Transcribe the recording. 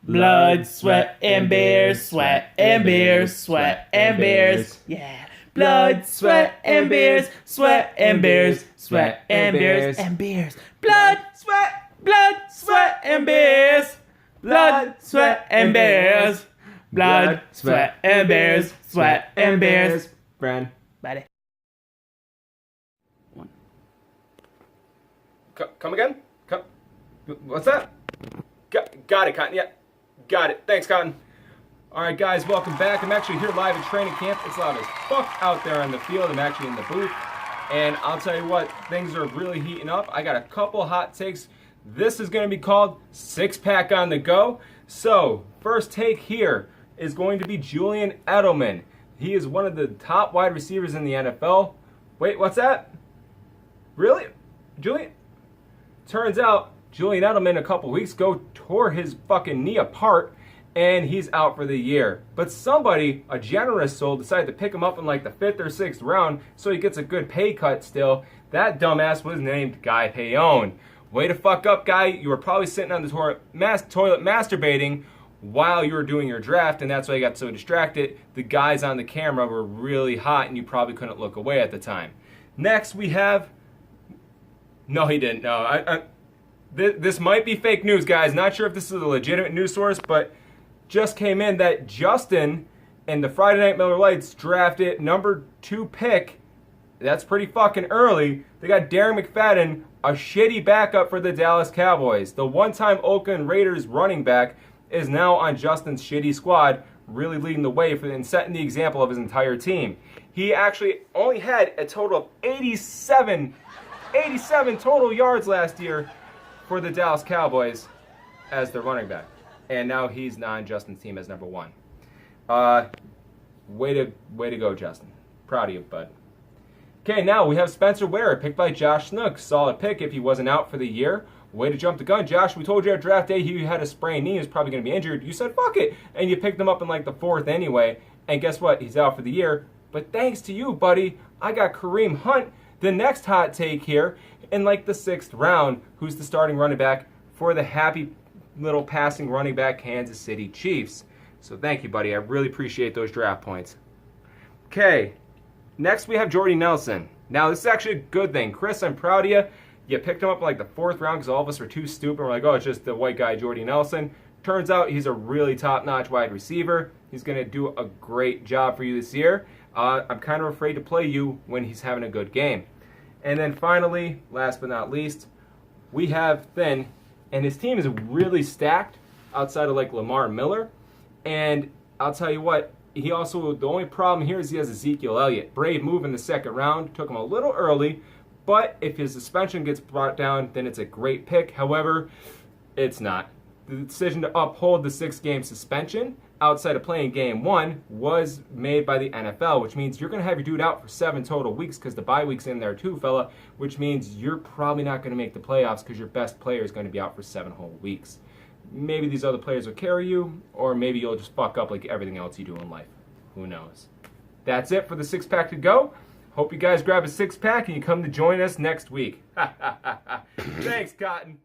Blood, sweat, and beers, sweat, and beers, sweat, and beers. Yeah. Blood, sweat, and beers, sweat, and beers, sweat, and beers, and beers. Blood, sweat, and beers. Blood, sweat, and beers. Blood, sweat, and beers, sweat, and beers. Friend. Buddy. Come again? What's that? Got it, Cotton. Yeah, got it. Thanks, Cotton. All right, guys, welcome back. I'm actually here live at training camp. It's loud as fuck out there on the field. I'm actually in the booth. And I'll tell you what, things are really heating up. I got a couple hot takes. This is going to be called Six Pack on the Go. So, first take here is going to be Julian Edelman. He is one of the top wide receivers in the NFL. Wait, what's that? Really? Julian? Turns out, Julian Edelman a couple weeks ago tore his fucking knee apart, and he's out for the year. But somebody, a generous soul, decided to pick him up in like the 5th or 6th round so he gets a good pay cut still. That dumbass was named Guy Payone. Way to fuck up, Guy. You were probably sitting on the toilet masturbating while you were doing your draft, and that's why you got so distracted. The guys on the camera were really hot, and you probably couldn't look away at the time. Next, we have... No, he didn't. No, this might be fake news, guys. Not sure if this is a legitimate news source, but just came in that Justin and the Friday Night Miller Lights drafted number 2 pick. That's pretty fucking early. They got Darren McFadden, a shitty backup for the Dallas Cowboys. The one-time Oakland Raiders running back is now on Justin's shitty squad, really leading the way and setting the example of his entire team. He actually only had a total of 87 total yards last year for the Dallas Cowboys as their running back. And now he's on Justin's team as number 1. Way to go, Justin. Proud of you, bud. Okay, now we have Spencer Ware, picked by Josh Snook. Solid pick if he wasn't out for the year. Way to jump the gun, Josh. We told you at draft day he had a sprained knee. He was probably going to be injured. You said, fuck it. And you picked him up in like the 4th anyway. And guess what? He's out for the year. But thanks to you, buddy, I got Kareem Hunt, the next hot take here, in like the 6th round, who's the starting running back for the happy little passing running back Kansas City Chiefs. So thank you, buddy. I really appreciate those draft points. Okay, next we have Jordy Nelson. Now, this is actually a good thing. Chris, I'm proud of you. You picked him up in like the 4th round because all of us were too stupid. We're like, oh, it's just the white guy, Jordy Nelson. Turns out he's a really top-notch wide receiver. He's going to do a great job for you this year. I'm kind of afraid to play you when he's having a good game. And then finally, last but not least, we have Finn. And his team is really stacked outside of like Lamar Miller. And I'll tell you what, he also, the only problem here is he has Ezekiel Elliott. Brave move in the 2nd round. Took him a little early. But if his suspension gets brought down, then it's a great pick. However, it's not. The decision to uphold the 6-game suspension outside of playing game 1 was made by the NFL, which means you're going to have your dude out for 7 total weeks because the bye week's in there too, fella, which means you're probably not going to make the playoffs because your best player is going to be out for 7 whole weeks. Maybe these other players will carry you, or maybe you'll just fuck up like everything else you do in life. Who knows? That's it for the 6-pack to go. Hope you guys grab a 6-pack and you come to join us next week. Thanks, Cotton.